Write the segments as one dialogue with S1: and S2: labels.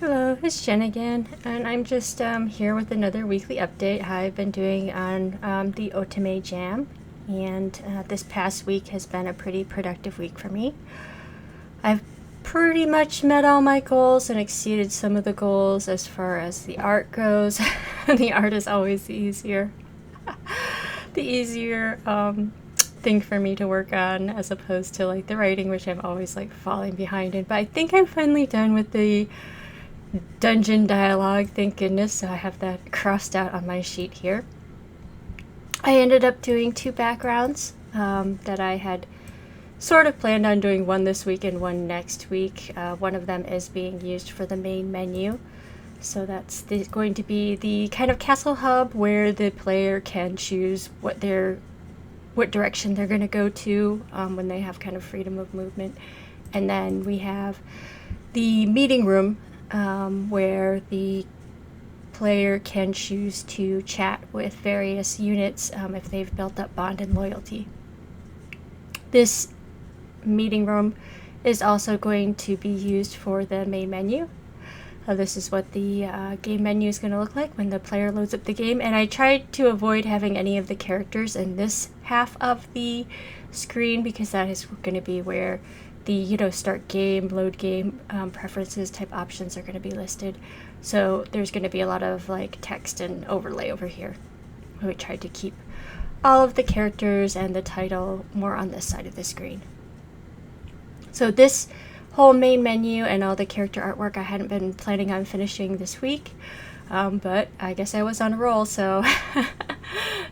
S1: Hello, it's Jen again, and I'm just here with another weekly update how I've been doing on the OtomeJam, and this past week has been a pretty productive week for me. I've pretty much met all my goals and exceeded some of the goals as far as the art goes. The art is always the easier thing for me to work on as opposed to like the writing, which I'm always like falling behind in. But I think I'm finally done with the dungeon dialogue, thank goodness, so I have that crossed out on my sheet here. I ended up doing two backgrounds that I had sort of planned on doing, one this week and one next week. One of them is being used for the main menu, so that's going to be the kind of castle hub where the player can choose what direction they're going to go to when they have kind of freedom of movement. And then we have the meeting room where the player can choose to chat with various units if they've built up bond and loyalty. This meeting room is also going to be used for the main menu. This is what the game menu is going to look like when the player loads up the game, and I tried to avoid having any of the characters in this half of the screen because that is going to be where the start game, load game preferences type options are going to be listed. So there's going to be a lot of like text and overlay over here. We tried to keep all of the characters and the title more on this side of the screen. So this whole main menu and all the character artwork I hadn't been planning on finishing this week, but I guess I was on a roll, so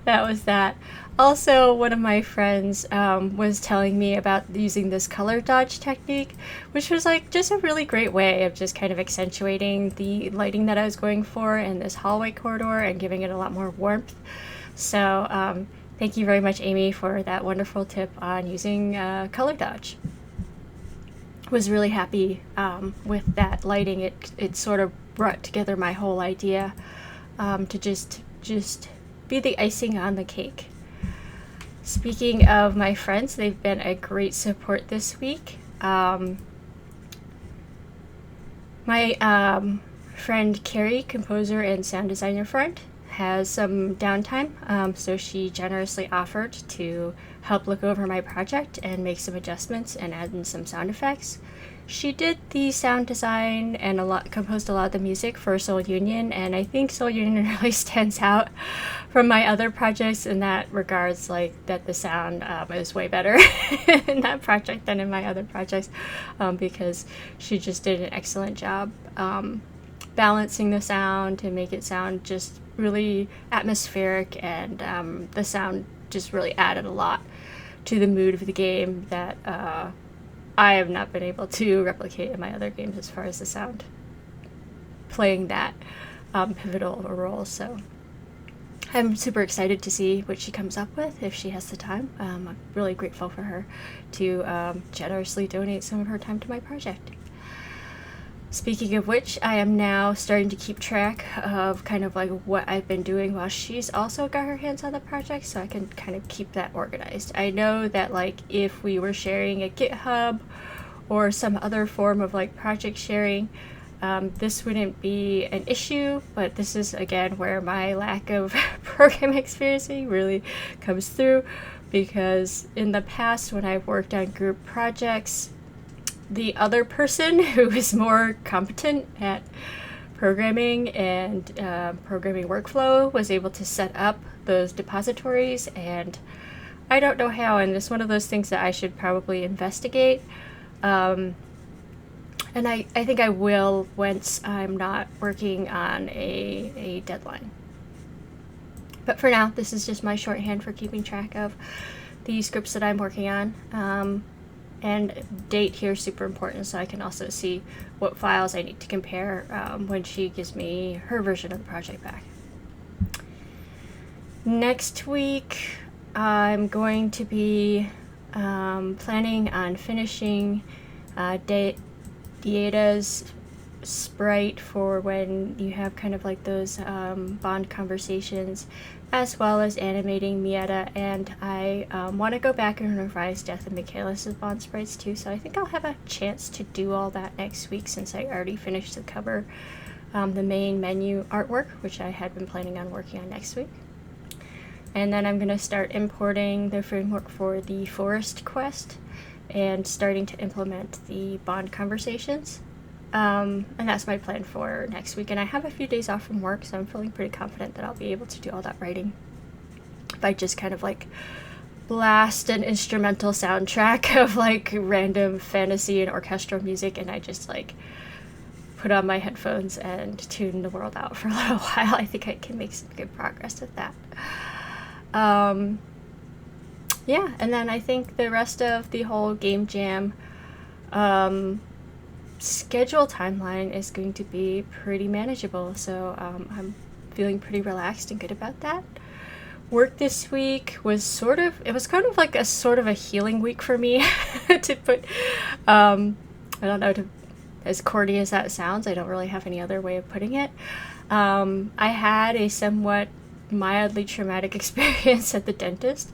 S1: that was that. Also, one of my friends was telling me about using this color dodge technique, which was like just a really great way of just kind of accentuating the lighting that I was going for in this hallway corridor and giving it a lot more warmth. So thank you very much, Amy, for that wonderful tip on using color dodge. Was really happy with that lighting. It sort of brought together my whole idea to just be the icing on the cake. Speaking of my friends, they've been a great support this week. My friend Carrie, composer and sound designer friend, has some downtime, so she generously offered to help look over my project and make some adjustments and add in some sound effects. She did the sound design and composed a lot of the music for Soul Union, and I think Soul Union really stands out from my other projects in that regards, like that the sound is way better in that project than in my other projects, because she just did an excellent job balancing the sound to make it sound just really atmospheric, and the sound just really added a lot to the mood of the game that I have not been able to replicate in my other games as far as the sound playing that pivotal a role. So I'm super excited to see what she comes up with if she has the time. I'm really grateful for her to generously donate some of her time to my project. Speaking of which, I am now starting to keep track of kind of like what I've been doing while she's also got her hands on the project, so I can kind of keep that organized. I know that like if we were sharing a GitHub or some other form of like project sharing, this wouldn't be an issue, but this is again where my lack of program experience really comes through, because in the past when I've worked on group projects, the other person who is more competent at programming and programming workflow was able to set up those depositories, and I don't know how, and it's one of those things that I should probably investigate. And I think I will once I'm not working on a deadline. But for now, this is just my shorthand for keeping track of the scripts that I'm working on. And date here is super important, so I can also see what files I need to compare when she gives me her version of the project back. Next week, I'm going to be planning on finishing Dieda's sprite for when you have kind of like those bond conversations, as well as animating Mieta, and I want to go back and revise Death and Michaelis' bond sprites too, so I think I'll have a chance to do all that next week since I already finished the cover, the main menu artwork, which I had been planning on working on next week. And then I'm going to start importing the framework for the forest quest and starting to implement the bond conversations. And that's my plan for next week. And I have a few days off from work, so I'm feeling pretty confident that I'll be able to do all that writing. If I just kind of like blast an instrumental soundtrack of like random fantasy and orchestral music, and I just like put on my headphones and tune the world out for a little while, I think I can make some good progress with that. Yeah, and then I think the rest of the whole Game Jam schedule timeline is going to be pretty manageable, so I'm feeling pretty relaxed and good about that. Work this week was kind of like a sort of a healing week for me to put, I don't know, as corny as that sounds, I don't really have any other way of putting it. I had a somewhat mildly traumatic experience at the dentist,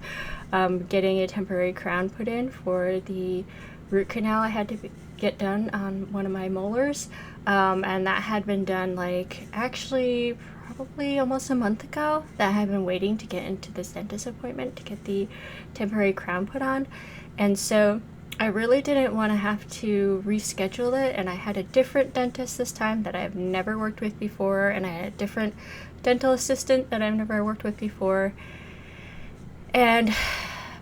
S1: getting a temporary crown put in for the root canal I had to get done on one of my molars, and that had been done like actually probably almost a month ago, that I had been waiting to get into this dentist appointment to get the temporary crown put on. And so I really didn't want to have to reschedule it, and I had a different dentist this time that I've never worked with before, and I had a different dental assistant that I've never worked with before. And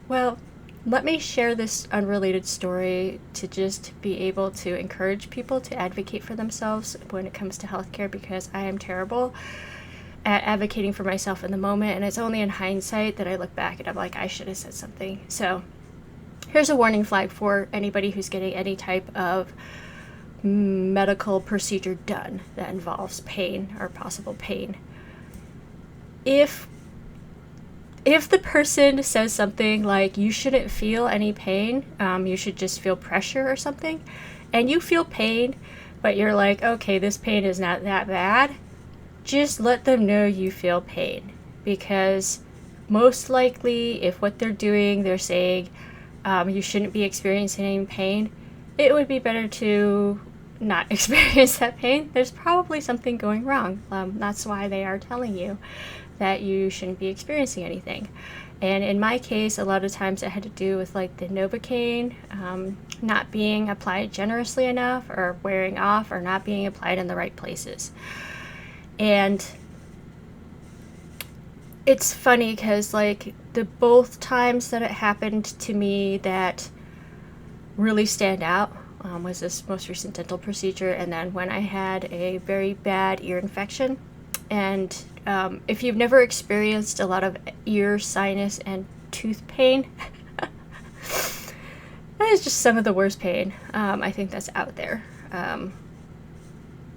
S1: well, let me share this unrelated story to just be able to encourage people to advocate for themselves when it comes to healthcare, because I am terrible at advocating for myself in the moment, and it's only in hindsight that I look back and I'm like, I should have said something. So here's a warning flag for anybody who's getting any type of medical procedure done that involves pain or possible pain. If the person says something like, you shouldn't feel any pain, you should just feel pressure or something, and you feel pain, but you're like, okay, this pain is not that bad, just let them know you feel pain. Because most likely, if what they're doing, they're saying you shouldn't be experiencing any pain, it would be better to not experience that pain. There's probably something going wrong. That's why they are telling you that you shouldn't be experiencing anything. And in my case, a lot of times it had to do with like the Novocaine not being applied generously enough, or wearing off, or not being applied in the right places. And it's funny because like the both times that it happened to me that really stand out was this most recent dental procedure, and then when I had a very bad ear infection. And if you've never experienced a lot of ear, sinus, and tooth pain, that is just some of the worst pain I think that's out there.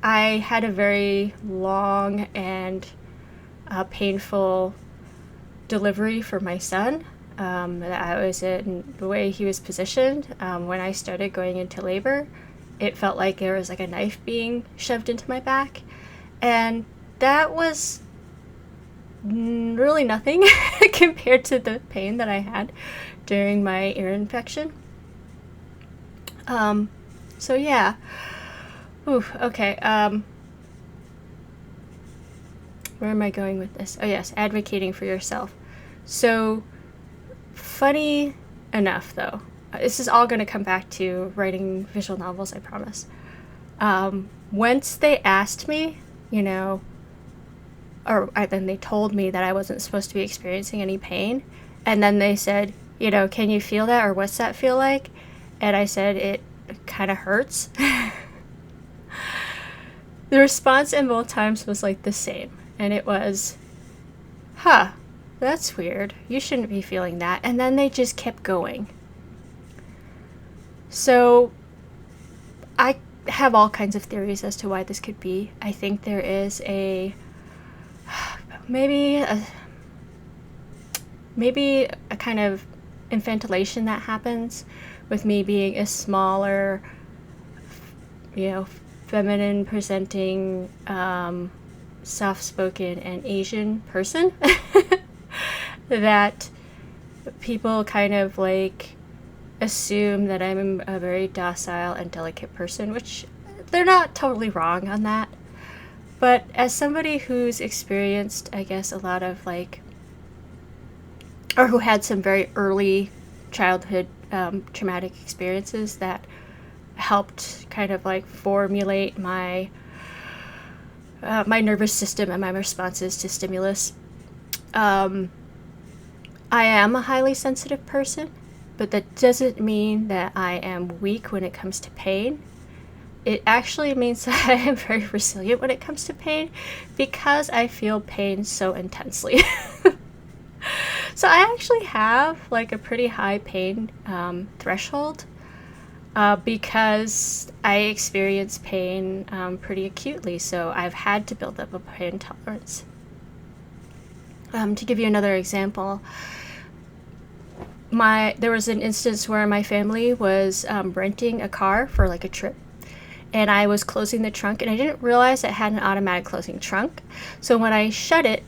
S1: I had a very long and painful delivery for my son. I was in the way he was positioned when I started going into labor. It felt like there was like a knife being shoved into my back, and that was really nothing compared to the pain that I had during my ear infection. So yeah. Ooh, okay. Where am I going with this? Oh yes, advocating for yourself. So, funny enough though, this is all going to come back to writing visual novels, I promise. Once they asked me, then they told me that I wasn't supposed to be experiencing any pain, and then they said, can you feel that, or what's that feel like? And I said, it kind of hurts. The response in both times was like the same, and it was, that's weird, you shouldn't be feeling that. And then they just kept going. So I have all kinds of theories as to why this could be. I think there is maybe a kind of infantilation that happens with me being a smaller, feminine presenting, soft-spoken and Asian person that people kind of like assume that I'm a very docile and delicate person, which they're not totally wrong on that. But as somebody who's experienced, I guess, a lot of like, or who had some very early childhood traumatic experiences that helped kind of like formulate my my nervous system and my responses to stimulus. I am a highly sensitive person, but that doesn't mean that I am weak when it comes to pain. It actually means that I am very resilient when it comes to pain because I feel pain so intensely. So I actually have like a pretty high pain threshold because I experience pain pretty acutely. So I've had to build up a pain tolerance. To give you another example, there was an instance where my family was renting a car for like a trip, and I was closing the trunk, and I didn't realize it had an automatic closing trunk. So when I shut it,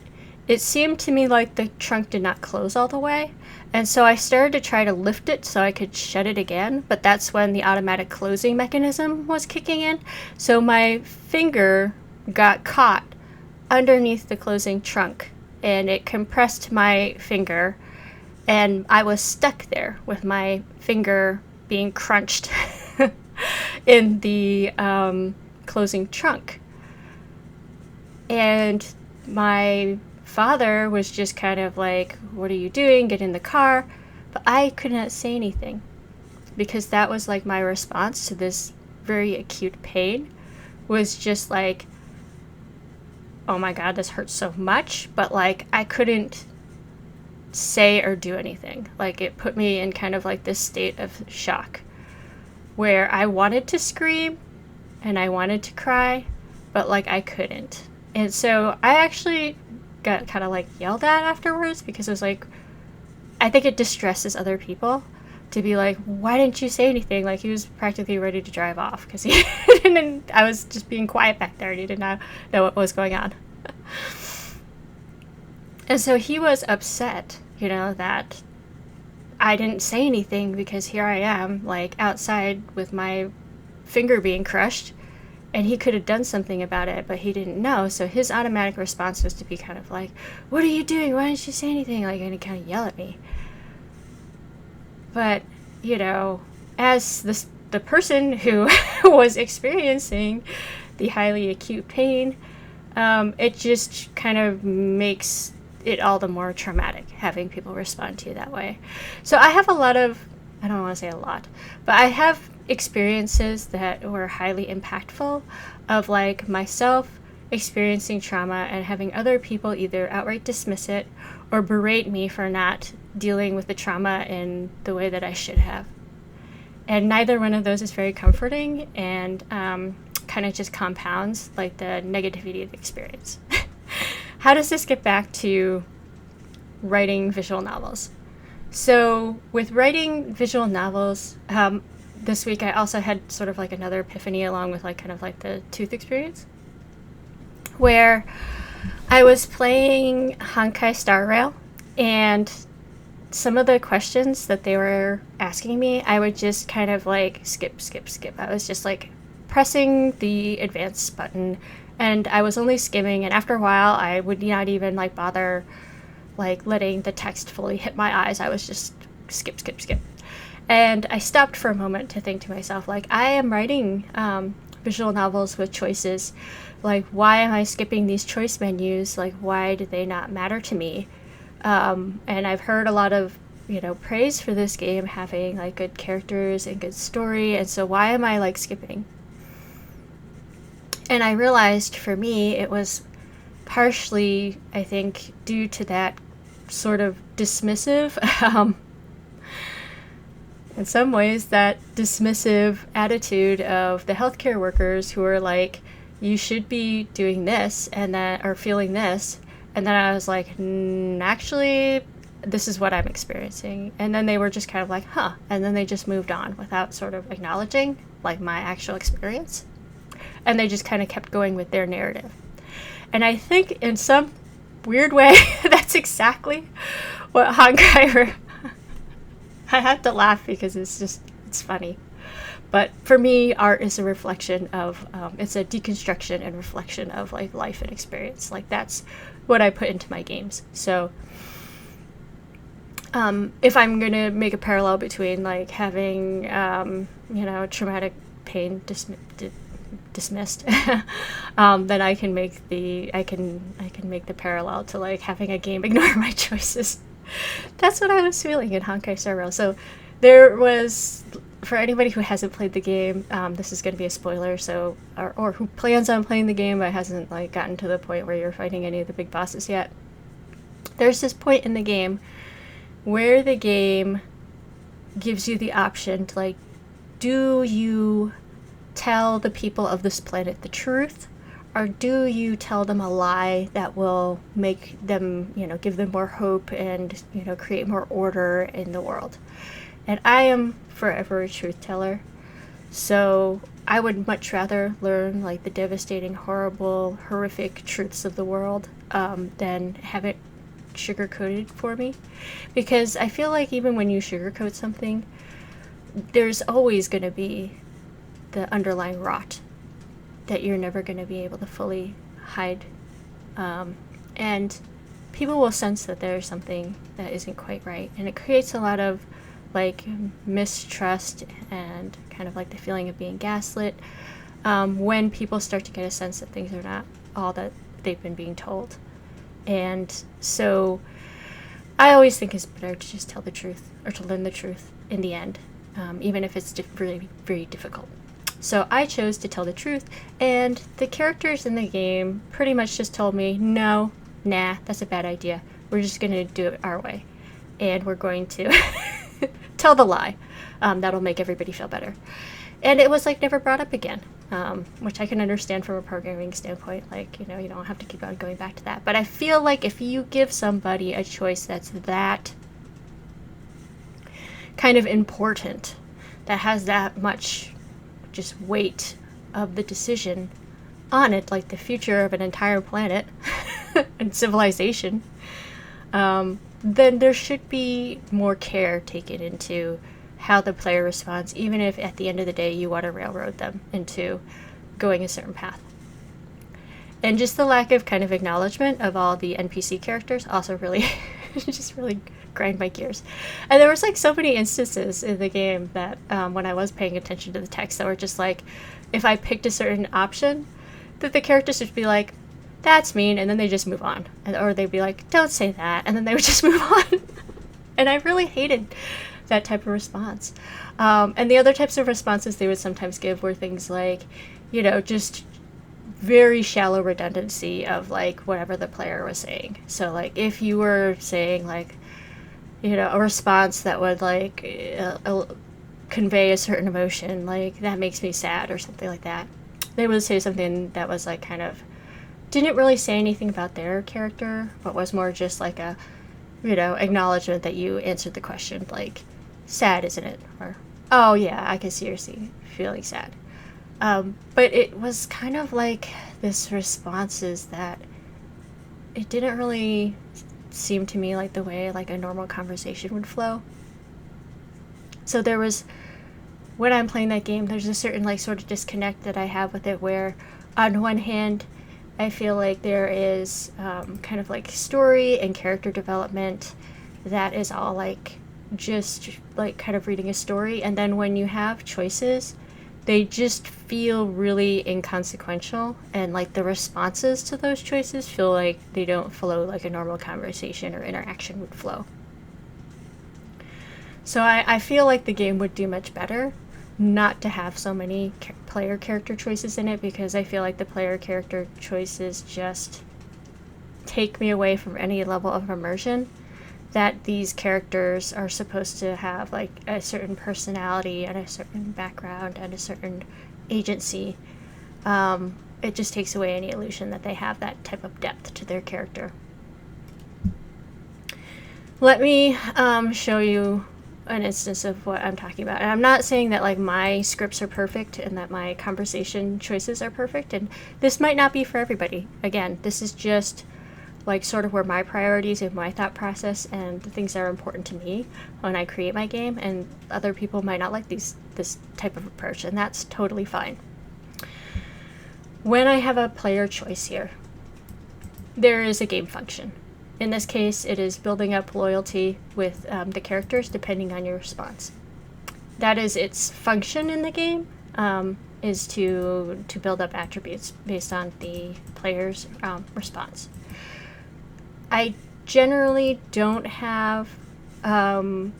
S1: it seemed to me like the trunk did not close all the way, and so I started to try to lift it so I could shut it again, but that's when the automatic closing mechanism was kicking in. So my finger got caught underneath the closing trunk, and it compressed my finger, and I was stuck there with my finger being crunched in the closing trunk. And my father was just kind of like, "What are you doing? Get in the car." But I could not say anything because that was like my response to this very acute pain, was just like, "Oh my God, this hurts so much." But like I couldn't say or do anything. Like it put me in kind of like this state of shock where I wanted to scream and I wanted to cry, but like I couldn't. And so I actually got kind of like yelled at afterwards because it was like, I think it distresses other people to be like, "Why didn't you say anything?" Like he was practically ready to drive off because he didn't, I was just being quiet back there and he did not know what was going on. And so he was upset, that I didn't say anything because here I am, like outside with my finger being crushed, and he could have done something about it, but he didn't know. So his automatic response was to be kind of like, "What are you doing? Why didn't you say anything?" Like, and he kind of yell at me. But, as the person who was experiencing the highly acute pain, it just kind of makes it all the more traumatic having people respond to you that way. So I have a lot of, I don't want to say a lot, but I have experiences that were highly impactful of like myself experiencing trauma and having other people either outright dismiss it or berate me for not dealing with the trauma in the way that I should have. And neither one of those is very comforting and kind of just compounds like the negativity of the experience. How does this get back to writing visual novels? So with writing visual novels, this week I also had sort of like another epiphany along with like kind of like the tooth experience, where I was playing Honkai Star Rail, and some of the questions that they were asking me, I would just kind of like skip. I was just like pressing the advance button, and I was only skimming, and after a while I would not even like bother like letting the text fully hit my eyes. I was just skip. And I stopped for a moment to think to myself, like, I am writing visual novels with choices. Like, why am I skipping these choice menus? Like, why do they not matter to me? And I've heard a lot of, praise for this game having like good characters and good story, and so why am I like skipping? And I realized for me it was partially, I think, due to that sort of dismissive, in some ways, that dismissive attitude of the healthcare workers who are like, you should be doing this and that, or feeling this. And then I was like, actually, this is what I'm experiencing. And then they were just kind of like, and then they just moved on without sort of acknowledging like my actual experience. and they just kind of kept going with their narrative. And I think in some weird way, that's exactly what honkai. I have to laugh because it's funny. But for me, art is a reflection of, it's a deconstruction and reflection of like life and experience. Like that's what I put into my games. So if I'm going to make a parallel between like having, traumatic pain dismissed, then I can make the parallel to like having a game ignore my choices. That's what I was feeling in Honkai Star Rail. So there was, for anybody who hasn't played the game, this is going to be a spoiler, so or who plans on playing the game but hasn't like gotten to the point where you're fighting any of the big bosses yet. There's this point in the game where the game gives you the option to like, do you tell the people of this planet the truth, or do you tell them a lie that will make them, give them more hope and, create more order in the world? And I am forever a truth teller, so I would much rather learn like the devastating, horrible, horrific truths of the world than have it sugar-coated for me. Because I feel like even when you sugarcoat something, there's always going to be the underlying rot that you're never going to be able to fully hide. And people will sense that there's something that isn't quite right. And it creates a lot of like mistrust and kind of like the feeling of being gaslit when people start to get a sense that things are not all that they've been being told. And so I always think it's better to just tell the truth, or to learn the truth in the end, even if it's really very difficult. So I chose to tell the truth, and the characters in the game pretty much just told me, nah, that's a bad idea. We're just going to do it our way, and we're going to tell the lie. That'll make everybody feel better. And it was like never brought up again, which I can understand from a programming standpoint. Like, you don't have to keep on going back to that. But I feel like if you give somebody a choice that's that kind of important, that has that much just weight of the decision on it, like the future of an entire planet and civilization, then there should be more care taken into how the player responds, even if at the end of the day you want to railroad them into going a certain path. And just the lack of kind of acknowledgement of all the NPC characters also really just really grind my gears. And there was like so many instances in the game that when I was paying attention to the text that were just like, if I picked a certain option, that the characters would be like, that's mean, and then they just move on. Or they'd be like, don't say that, and then they would just move on. And I really hated that type of response. And the other types of responses they would sometimes give were things like, just very shallow redundancy of like whatever the player was saying. So like if you were saying like, a response that would like convey a certain emotion, like that makes me sad or something like that, they would say something that was like kind of didn't really say anything about their character, but was more just like a acknowledgement that you answered the question, like, sad, isn't it? Or, oh yeah, I can see you're feeling sad. But it was kind of like this responses that it didn't really seem to me like the way like a normal conversation would flow. So there was, when I'm playing that game, there's a certain like sort of disconnect that I have with it, where on one hand I feel like there is kind of like story and character development that is all like just like kind of reading a story, and then when you have choices, they just feel really inconsequential, and like the responses to those choices feel like they don't flow like a normal conversation or interaction would flow. So I feel like the game would do much better not to have so many player character choices in it, because I feel like the player character choices just take me away from any level of immersion that these characters are supposed to have, like a certain personality and a certain background and a certain agency. It just takes away any illusion that they have that type of depth to their character. Let me show you an instance of what I'm talking about. And I'm not saying that like my scripts are perfect and that my conversation choices are perfect, and this might not be for everybody. Again, this is just like sort of where my priorities and my thought process and the things that are important to me when I create my game, and other people might not like this type of approach, and that's totally fine. When I have a player choice here, there is a game function. In this case, it is building up loyalty with the characters depending on your response. That is its function in the game, is to build up attributes based on the player's response. I generally don't have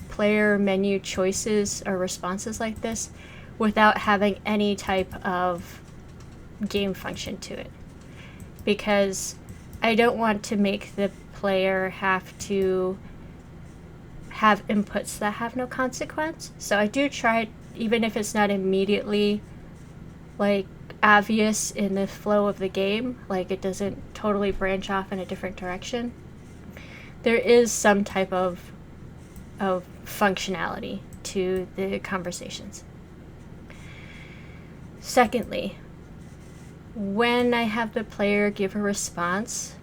S1: player menu choices or responses like this without having any type of game function to it, because I don't want to make the player have to have inputs that have no consequence. So I do try, even if it's not immediately like obvious in the flow of the game, like it doesn't totally branch off in a different direction, there is some type of functionality to the conversations. Secondly, when I have the player give a response,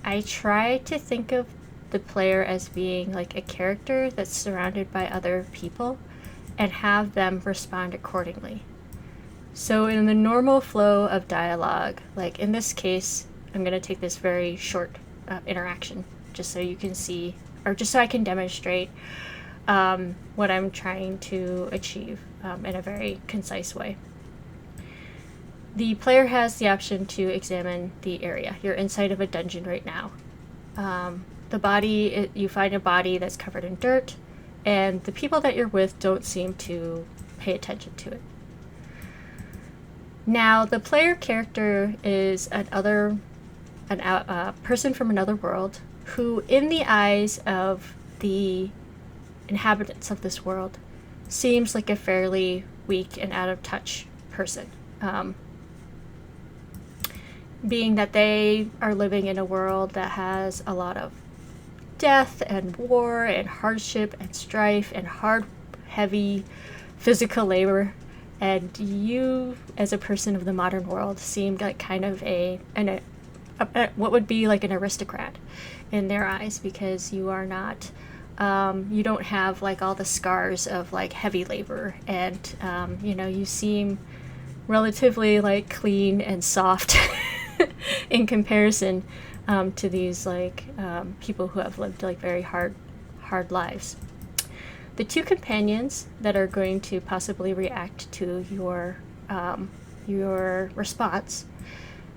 S1: I try to think of the player as being like a character that's surrounded by other people and have them respond accordingly. So in the normal flow of dialogue, like in this case, I'm going to take this very short interaction just so you can see, or just so I can demonstrate what I'm trying to achieve in a very concise way. The player has the option to examine the area. You're inside of a dungeon right now. The body, you find a body that's covered in dirt, and the people that you're with don't seem to pay attention to it. Now, the player character is a person from another world who, in the eyes of the inhabitants of this world, seems like a fairly weak and out of touch person. Being that they are living in a world that has a lot of death and war and hardship and strife and hard, heavy physical labor, and you, as a person of the modern world, seem like kind of what would be like an aristocrat in their eyes, because you are not, you don't have like all the scars of like heavy labor, and you seem relatively like clean and soft in comparison to these like people who have lived like very hard lives. The two companions that are going to possibly react to your response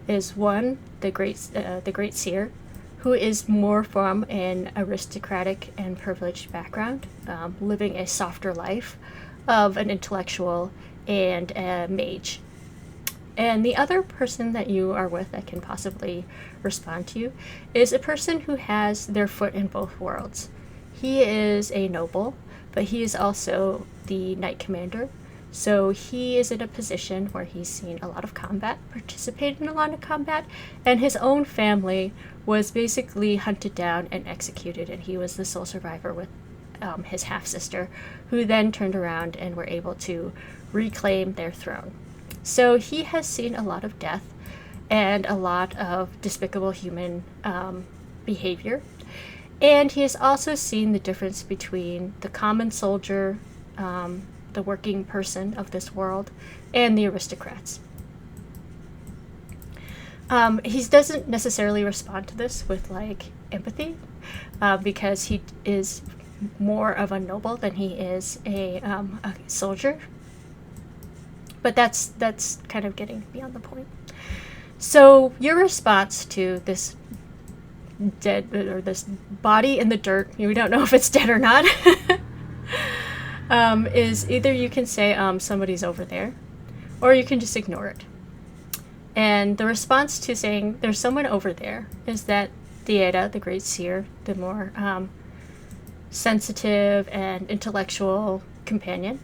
S1: is one, the great seer, who is more from an aristocratic and privileged background, living a softer life of an intellectual and a mage. And the other person that you are with that can possibly respond to you is a person who has their foot in both worlds. He is a noble, but he is also the knight commander. So he is in a position where he's seen a lot of combat, participated in a lot of combat, and his own family was basically hunted down and executed, and he was the sole survivor with his half-sister, who then turned around and were able to reclaim their throne. So he has seen a lot of death and a lot of despicable human behavior. And he has also seen the difference between the common soldier, the working person of this world, and the aristocrats. He doesn't necessarily respond to this with like empathy, because he is more of a noble than he is a soldier. But that's kind of getting beyond the point. So your response to this dead, or this body in the dirt, we don't know if it's dead or not, is either you can say somebody's over there, or you can just ignore it. And the response to saying there's someone over there is that Theata, the great seer, the more sensitive and intellectual companion,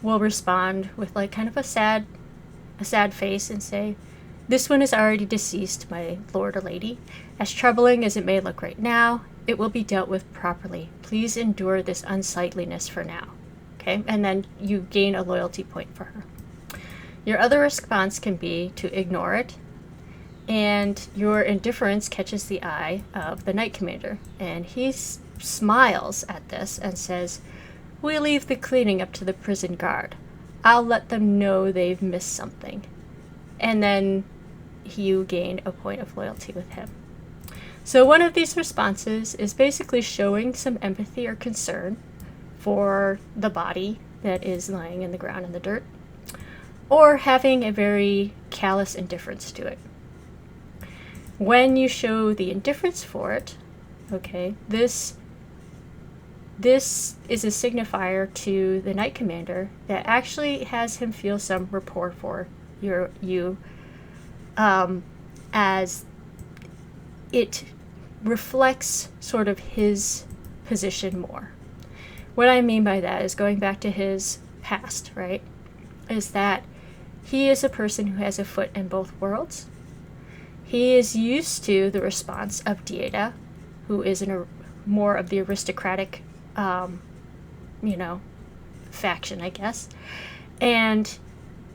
S1: will respond with like kind of a sad face and say, "This one is already deceased, my lord or lady. As troubling as it may look right now, it will be dealt with properly. Please endure this unsightliness for now. Okay, and then you gain a loyalty point for her. Your other response can be to ignore it, and your indifference catches the eye of the Knight Commander, and he smiles at this and says, "We leave the cleaning up to the prison guard. I'll let them know they've missed something." And then you gain a point of loyalty with him. So one of these responses is basically showing some empathy or concern for the body that is lying in the ground in the dirt, or having a very callous indifference to it. When you show the indifference for it, okay, this is a signifier to the Knight Commander that actually has him feel some rapport for you, as it reflects sort of his position more. What I mean by that is, going back to his past, right, is that he is a person who has a foot in both worlds. He is used to the response of Dieta, who is more of the aristocratic, faction, I guess. And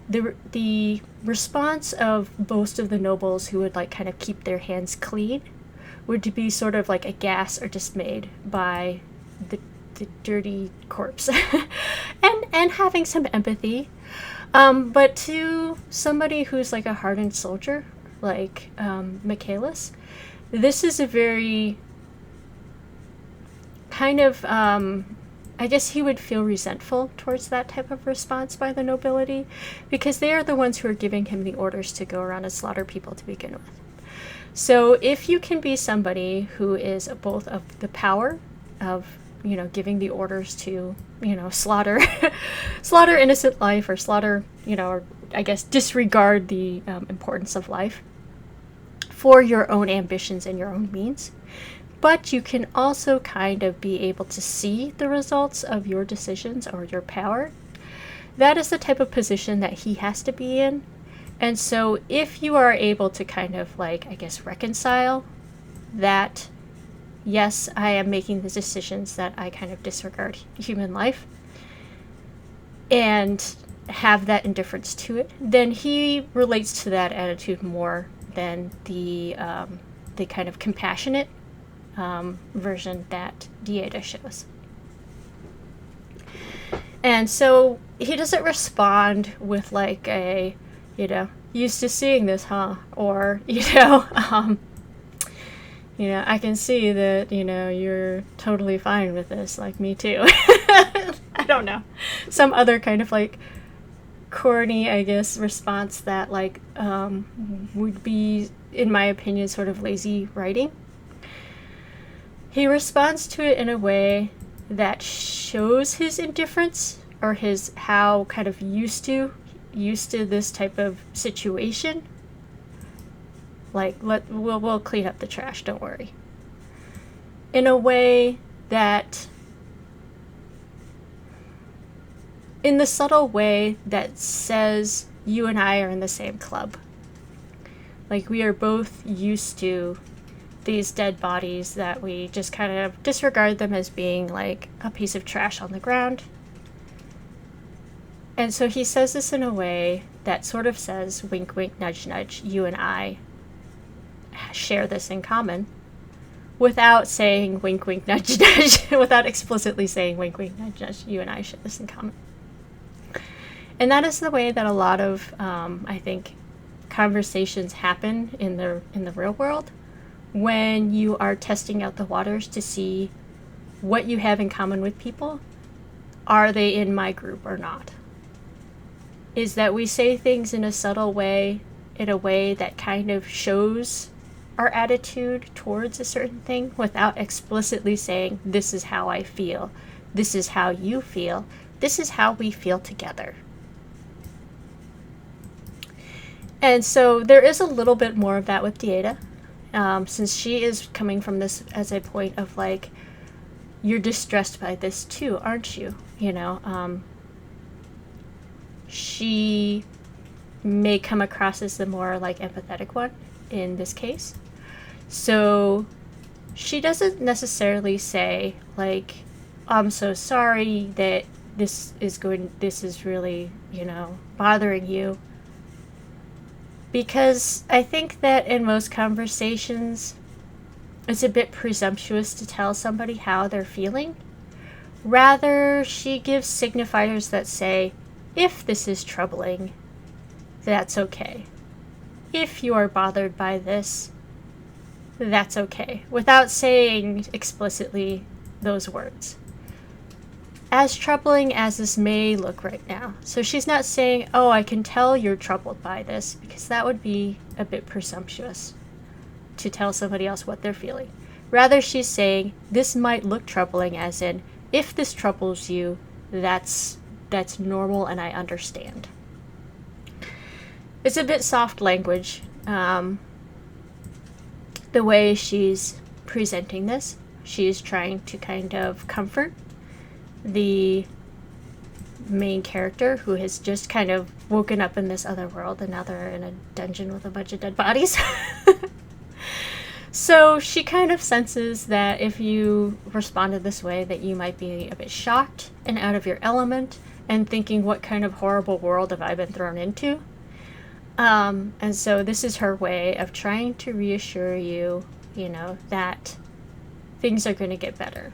S1: the response of most of the nobles who would like kind of keep their hands clean would be sort of like aghast or dismayed by the dirty corpse, and having some empathy. But to somebody who's like a hardened soldier, like Michaelis, this is a very kind of, I guess he would feel resentful towards that type of response by the nobility, because they are the ones who are giving him the orders to go around and slaughter people to begin with. So if you can be somebody who is both of the power of, giving the orders to, slaughter innocent life, or slaughter, or I guess disregard the importance of life for your own ambitions and your own means, but you can also kind of be able to see the results of your decisions or your power. That is the type of position that he has to be in. And so if you are able to kind of like, I guess, reconcile that, yes, I am making the decisions that I kind of disregard human life, and have that indifference to it, then he relates to that attitude more than the kind of compassionate version that Dieta shows. And so he doesn't respond with like a, used to seeing this, huh? Or, I can see that, you're totally fine with this, like me too. I don't know. Some other kind of like corny, I guess, response that like would be, in my opinion, sort of lazy writing. He responds to it in a way that shows his indifference, or his how kind of used to this type of situation. Like, we'll clean up the trash, don't worry. In a way that, in the subtle way that says, you and I are in the same club. Like, we are both used to these dead bodies that we just kind of disregard them as being like a piece of trash on the ground. And so he says this in a way that sort of says, wink, wink, nudge, nudge, you and I share this in common, without saying wink, wink, nudge, nudge, without explicitly saying wink, wink, nudge, nudge, you and I share this in common. And that is the way that a lot of, I think, conversations happen in the real world, when you are testing out the waters to see what you have in common with people. Are they in my group or not? Is that we say things in a subtle way, in a way that kind of shows our attitude towards a certain thing, without explicitly saying, this is how I feel, this is how you feel, this is how we feel together. And so there is a little bit more of that with Dieta, since she is coming from this as a point of like, you're distressed by this too, aren't you? She may come across as the more like empathetic one in this case. So she doesn't necessarily say, like, I'm so sorry that this is really, bothering you. Because I think that in most conversations, it's a bit presumptuous to tell somebody how they're feeling. Rather, she gives signifiers that say, if this is troubling, that's okay. If you are bothered by this, that's okay, without saying explicitly those words. As troubling as this may look right now. So she's not saying, oh, I can tell you're troubled by this, because that would be a bit presumptuous to tell somebody else what they're feeling. Rather, she's saying, this might look troubling, as in, if this troubles you, that's normal and I understand. It's a bit soft language, the way she's presenting this. She's trying to kind of comfort the main character who has just kind of woken up in this other world, and now they're in a dungeon with a bunch of dead bodies. So she kind of senses that if you responded this way, that you might be a bit shocked and out of your element and thinking, what kind of horrible world have I been thrown into? And so this is her way of trying to reassure you, that things are going to get better.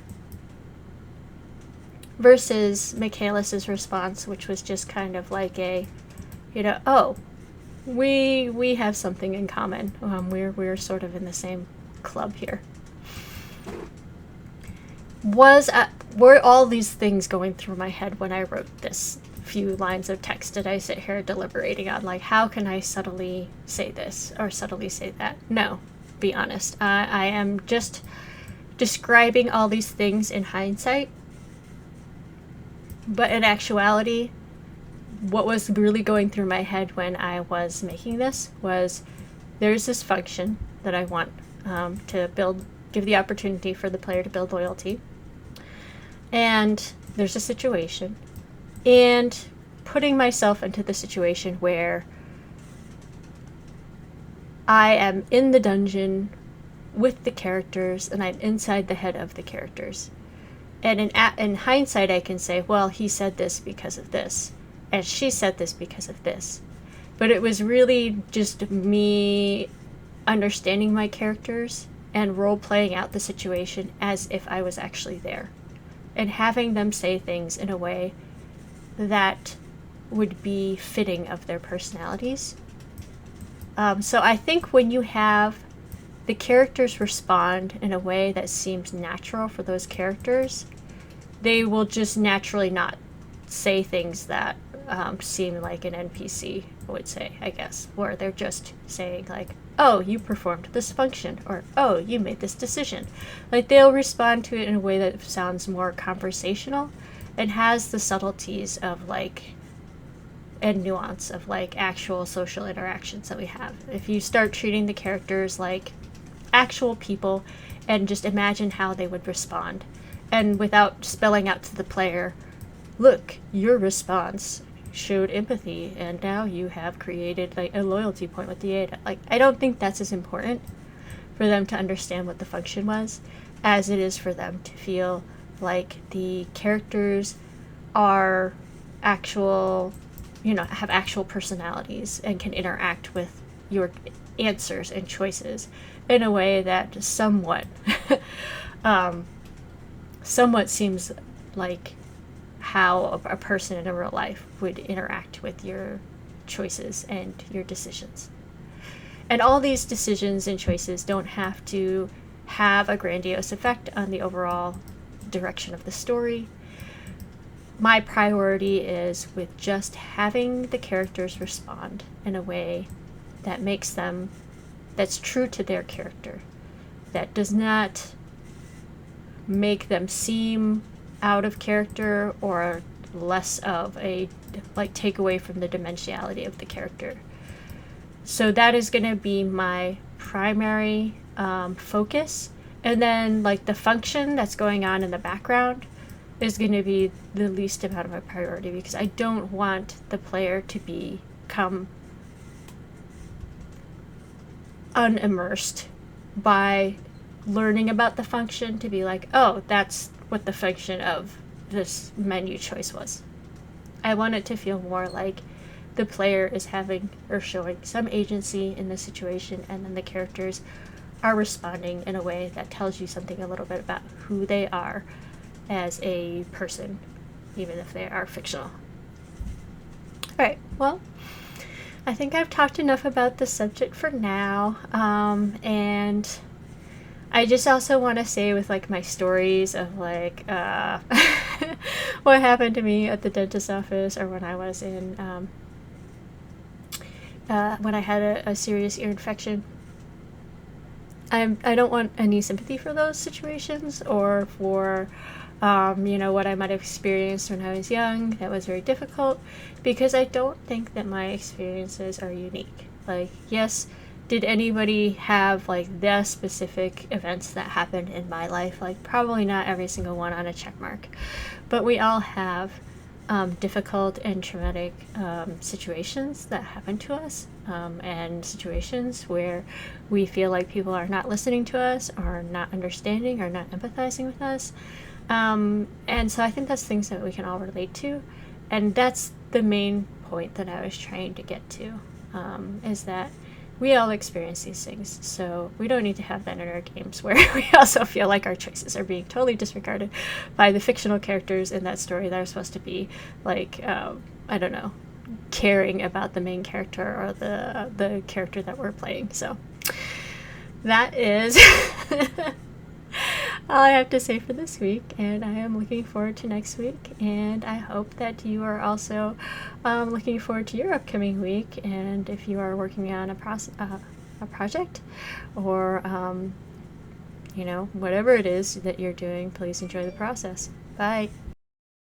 S1: Versus Michaelis's response, which was just kind of like a, oh, we have something in common. We're sort of in the same club here. Were all these things going through my head when I wrote this few lines of text? Did I sit here deliberating on, like, how can I subtly say this or subtly say that? No, be honest. I am just describing all these things in hindsight. But in actuality, what was really going through my head when I was making this was, there's this function that I want to give the opportunity for the player to build loyalty. And there's a situation. And putting myself into the situation where I am in the dungeon with the characters and I'm inside the head of the characters. And in hindsight, I can say, well, he said this because of this, and she said this because of this. But it was really just me understanding my characters and role-playing out the situation as if I was actually there. And having them say things in a way that would be fitting of their personalities. So I think when you have the characters respond in a way that seems natural for those characters, they will just naturally not say things that seem like an NPC would say, I guess, where they're just saying, like, oh, you performed this function, or oh, you made this decision. Like, they'll respond to it in a way that sounds more conversational and has the subtleties of, like, and nuance of, like, actual social interactions that we have. If you start treating the characters like actual people and just imagine how they would respond, and without spelling out to the player, look, your response showed empathy and now you have created, like, a loyalty point with the Ada. Like, I don't think that's as important for them to understand what the function was as it is for them to feel like the characters are actual, have actual personalities and can interact with your answers and choices in a way that somewhat seems like how a person in a real life would interact with your choices and your decisions. And all these decisions and choices don't have to have a grandiose effect on the overall direction of the story. My priority is with just having the characters respond in a way that makes them, that's true to their character, that does not make them seem out of character or less of a, like, take away from the dimensionality of the character. So that is going to be my primary focus. And then, like, the function that's going on in the background is going to be the least amount of my priority, because I don't want the player to become unimmersed by learning about the function to be like, oh, that's what the function of this menu choice was. I want it to feel more like the player is having or showing some agency in the situation, and then the characters are responding in a way that tells you something a little bit about who they are as a person, even if they are fictional. Alright, well, I think I've talked enough about this subject for now, and I just also want to say with like my stories of like what happened to me at the dentist's office, or when I was in when I had a serious ear infection. I don't want any sympathy for those situations, or for what I might have experienced when I was young that was very difficult, because I don't think that my experiences are unique. Like, yes, did anybody have like the specific events that happened in my life? Like, probably not every single one on a check mark, but we all have difficult and traumatic situations that happen to us, and situations where we feel like people are not listening to us, or not understanding, or not empathizing with us. And so I think that's things that we can all relate to, and that's the main point that I was trying to get to, is that we all experience these things, so we don't need to have that in our games where we also feel like our choices are being totally disregarded by the fictional characters in that story that are supposed to be like, I don't know, caring about the main character or the character that we're playing. So that is all I have to say for this week, and I am looking forward to next week, and I hope that you are also looking forward to your upcoming week. And if you are working on a project, or whatever it is that you're doing, please enjoy the process. Bye.